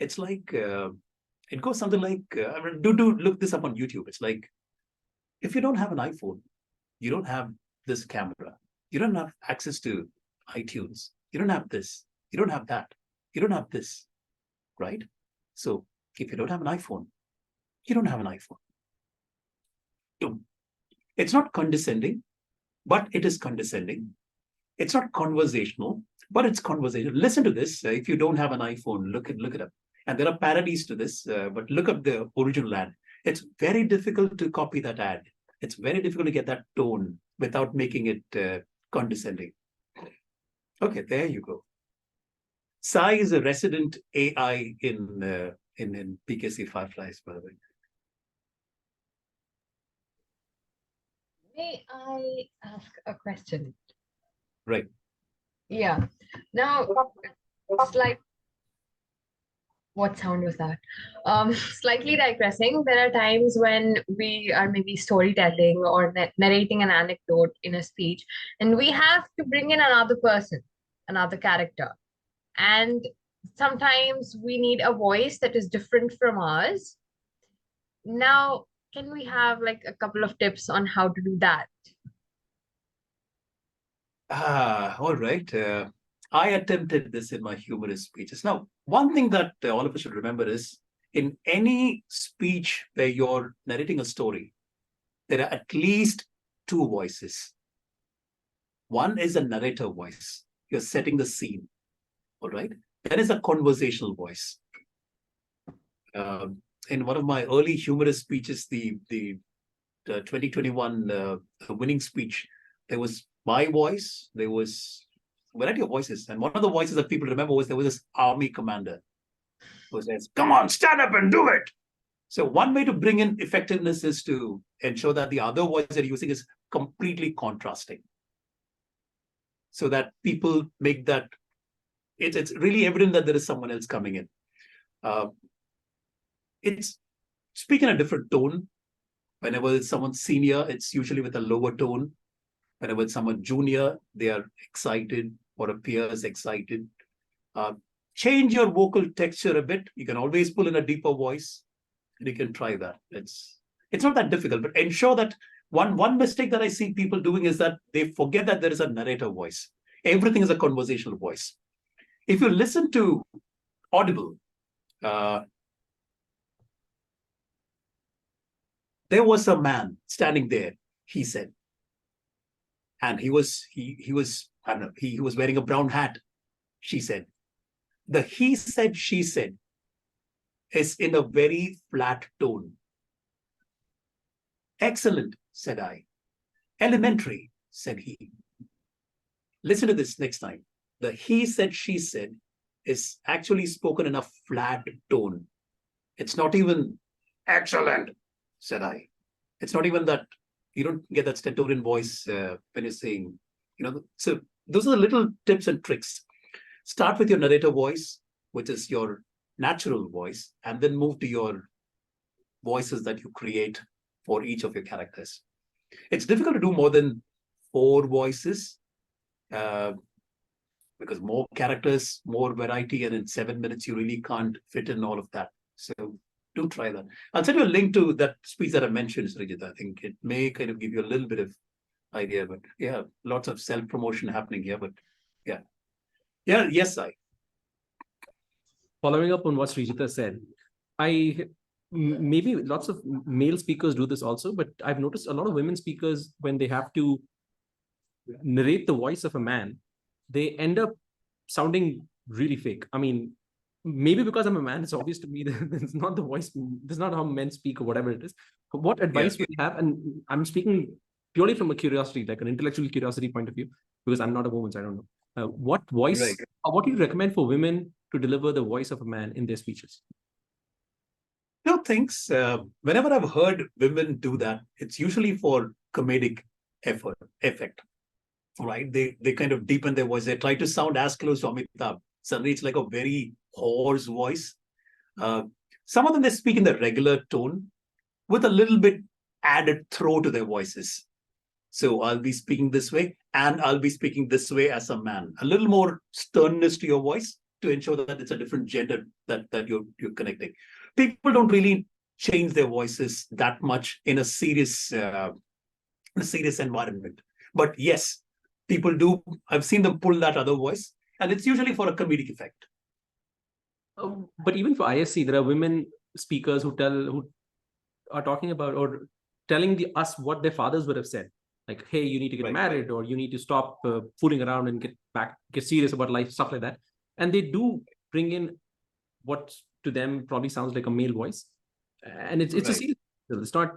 It's like, it goes something like, do look this up on YouTube. It's like, if you don't have an iPhone, you don't have this camera, you don't have access to iTunes, you don't have this, you don't have that, you don't have this, right? So if you don't have an iPhone, you don't have an iPhone. It's not condescending, but it is condescending. It's not conversational, but it's conversational. Listen to this. If you don't have an iPhone, look it up. And there are parodies to this, but look up the original ad. It's very difficult to copy that ad. It's very difficult to get that tone without making it condescending. Okay, there you go. Sai is a resident AI in PKC Fireflies, by the way. May I ask a question? Right. Yeah. Now, it's like, what sound was that? Slightly digressing, there are times when we are maybe storytelling or narrating an anecdote in a speech, and we have to bring in another person, another character. And sometimes we need a voice that is different from ours. Now, can we have like a couple of tips on how to do that? All right. I attempted this in my humorous speeches. Now, one thing that all of us should remember is, in any speech where you're narrating a story, there are at least two voices. One is a narrator voice. You're setting the scene. All right. There is a conversational voice. In one of my early humorous speeches, the 2021 winning speech, there was my voice, there was a variety of voices. And one of the voices that people remember was, there was this army commander who says, "Come on, stand up and do it." So one way to bring in effectiveness is to ensure that the other voice that you're using is completely contrasting, so that people make that, it's really evident that there is someone else coming in. It's speaking a different tone. Whenever it's someone senior, it's usually with a lower tone. Whenever it's someone junior, they are excited, or a peer is excited. Change your vocal texture a bit. You can always pull in a deeper voice, and you can try that. It's not that difficult, but ensure that one mistake that I see people doing is that they forget that there is a narrator voice. Everything is a conversational voice. If you listen to Audible, there was a man standing there, he said, and he was I don't know, he was wearing a brown hat, she said. The he said, she said is in a very flat tone. Excellent, said I. Elementary, said he. Listen to this next time. The he said, she said is actually spoken in a flat tone. It's not even excellent, said I. It's not even that. You don't get that stentorian voice when you're saying, so those are the little tips and tricks. Start with your narrator voice, which is your natural voice, and then move to your voices that you create for each of your characters. It's difficult to do more than 4 voices because more characters, more variety, and in 7 minutes, you really can't fit in all of that. So do try that. I'll send you a link to that speech that I mentioned, Srijit. I think it may kind of give you a little bit of idea, but yeah, lots of self-promotion happening here, but yeah. Yes, I. Following up on what Srijita said, maybe lots of male speakers do this also, but I've noticed a lot of women speakers, when they have to narrate the voice of a man, they end up sounding really fake. I mean, maybe because I'm a man, it's obvious to me that it's not the voice, this is not how men speak or whatever it is. But what advice would you have? And I'm speaking purely from a curiosity, like an intellectual curiosity point of view, because I'm not a woman, so I don't know. What voice, Right. or what do you recommend for women to deliver the voice of a man in their speeches? Thanks. Whenever I've heard women do that, it's usually for comedic effect, right? They kind of deepen their voice. They try to sound as close to Amitabh. Suddenly it's like a very hoarse voice. Some of them, they speak in the regular tone with a little bit added throw to their voices. So I'll be speaking this way, and I'll be speaking this way as a man. A little more sternness to your voice to ensure that it's a different gender that you're connecting. People don't really change their voices that much in a serious environment. But yes, people do. I've seen them pull that other voice, and it's usually for a comedic effect. But even for ISC, there are women speakers who are talking about or telling us what their fathers would have said. Like, hey, you need to get married, or you need to stop fooling around and get serious about life, stuff like that. And they do bring in what to them probably sounds like a male voice. And it's a serious, it's not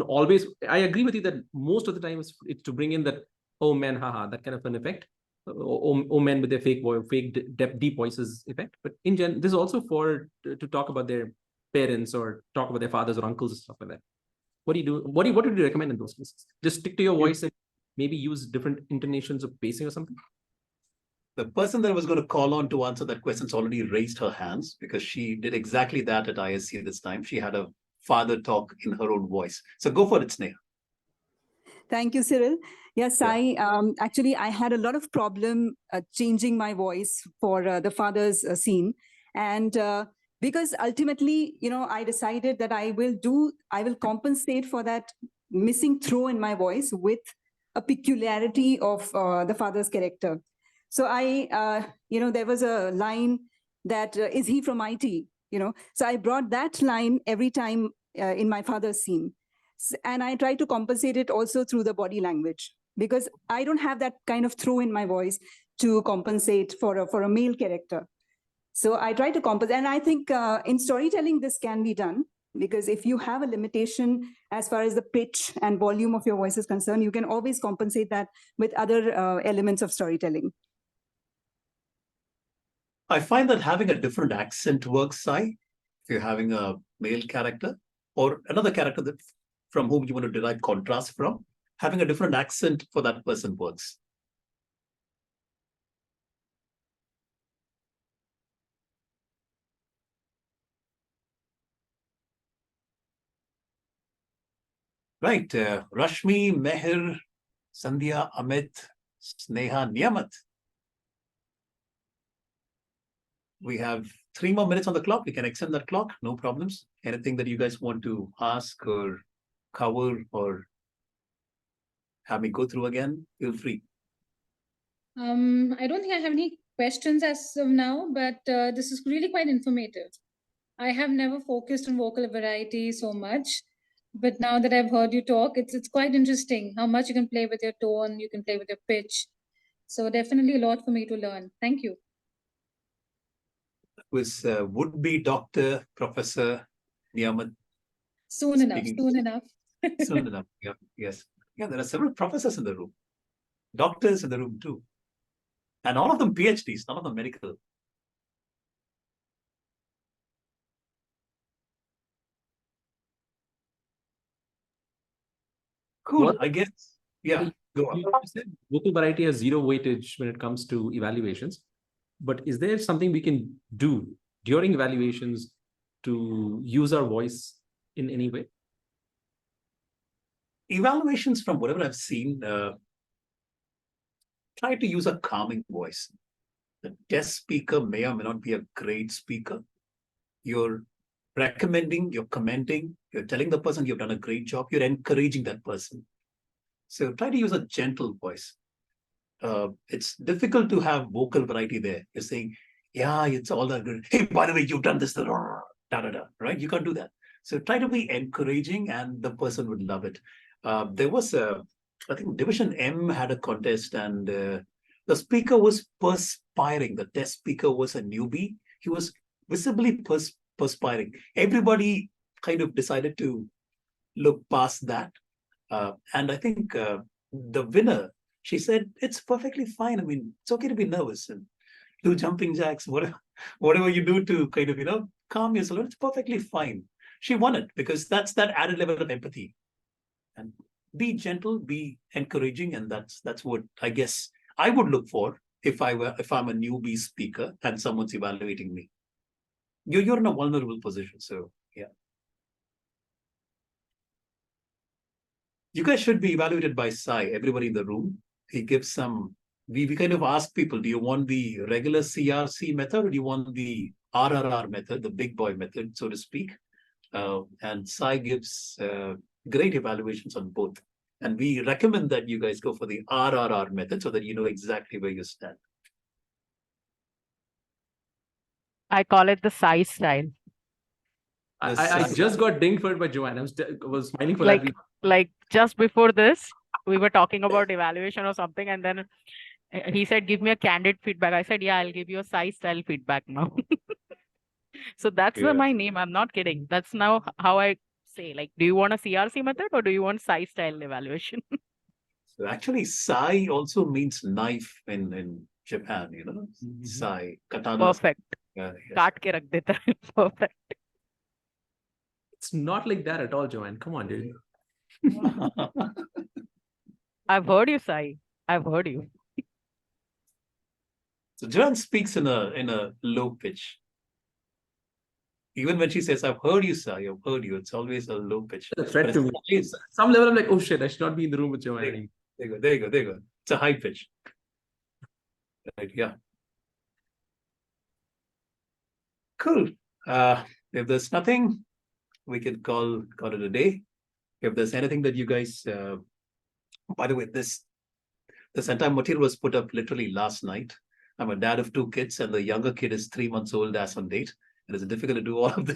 always. I agree with you that most of the time it's to bring in that, oh man, haha, that kind of an effect. Oh men with their fake voice, fake deep voices effect. But in general, this is also to talk about their parents or talk about their fathers or uncles and stuff like that. What do you do? What would you recommend in those cases? Just stick to your voice and maybe use different intonations of pacing or something? The person that I was going to call on to answer that question's already raised her hands because she did exactly that at ISC this time. She had a father talk in her own voice. So go for it, Sneha. Thank you, Cyril. Yes, I actually I had a lot of problem changing my voice for the father's scene, and because ultimately, I decided that I will compensate for that missing throw in my voice with a peculiarity of the father's character. So there was a line that is he from IT? So I brought that line every time in my father's scene. And I try to compensate it also through the body language, because I don't have that kind of throw in my voice to compensate for a male character. So I try to compensate. And I think in storytelling, this can be done, because if you have a limitation as far as the pitch and volume of your voice is concerned, you can always compensate that with other elements of storytelling. I find that having a different accent works, Sai. If you're having a male character or another character that from whom you want to derive contrast from, having a different accent for that person works. Right. Rashmi, Meher, Sandhya, Amit, Sneha, Niyamat. We have 3 more minutes on the clock. We can extend that clock, no problems. Anything that you guys want to ask or cover or have me go through again, feel free. I don't think I have any questions as of now, but this is really quite informative. I have never focused on vocal variety so much, but now that I've heard you talk, it's quite interesting how much you can play with your tone, you can play with your pitch. So definitely a lot for me to learn. Thank you. Was would-be Dr. Professor Niyamat. Soon enough, Speaking- soon enough. Soon enough. Yeah, yes. Yeah, there are several professors in the room, doctors in the room too. And all of them PhDs, none of them medical. Cool, What- I guess. Yeah, go on. You said vocal variety has zero weightage when it comes to evaluations, but is there something we can do during evaluations to use our voice in any way? Evaluations, from whatever I've seen, try to use a calming voice. The guest speaker may or may not be a great speaker. You're recommending, you're commenting, you're telling the person you've done a great job, you're encouraging that person. So try to use a gentle voice. It's difficult to have vocal variety there. You're saying, yeah, it's all that good. Hey, by the way, you've done this, da, da, da, right? You can't do that. So try to be encouraging and the person would love it. There was I think Division M had a contest and the speaker was perspiring. The test speaker was a newbie. He was visibly perspiring. Everybody kind of decided to look past that. And I think the winner, she said, it's perfectly fine. I mean, it's okay to be nervous and do jumping jacks, whatever you do to kind of, calm yourself. It's perfectly fine. She won it because that's that added level of empathy. And be gentle, be encouraging, and that's what I guess I would look for if I'm a newbie speaker and someone's evaluating me. You're in a vulnerable position, so yeah. You guys should be evaluated by Sai, everybody in the room. He gives some, we kind of ask people, do you want the regular CRC method or do you want the RRR method, the big boy method, so to speak? And Sai gives great evaluations on both. And we recommend that you guys go for the RRR method so that you know exactly where you stand. I call it the size style. I just got dinged for it by Joanne. I was smiling for Like- that reason. Like just before this, we were talking about evaluation or something, and then he said, give me a candid feedback. I said, yeah, I'll give you a size style feedback now. So that's Yeah. my name. I'm not kidding. That's now how I say, like, do you want a CRC method or do you want size style evaluation? So actually, Sai also means knife in Japan, Mhm. Sai, katana. Perfect. Yes. Kaat ke rakh deta hai. Perfect. It's not like that at all, Joanne. Come on, dude. I've heard you, Sai. I've heard you. So Joanne speaks in a low pitch. Even when she says, I've heard you, Sai, I've heard you, it's always a low pitch. It's a threat But to me. it's Some level, I'm like, oh shit, I should not be in the room with Joanne. anymore. There you go. It's a high pitch. Right, yeah. Cool. If there's nothing, we can call it a day. If there's anything that you guys, by the way, this entire material was put up literally last night. I'm a dad of 2 kids, and the younger kid is 3 months old as on date. It is difficult to do all of this.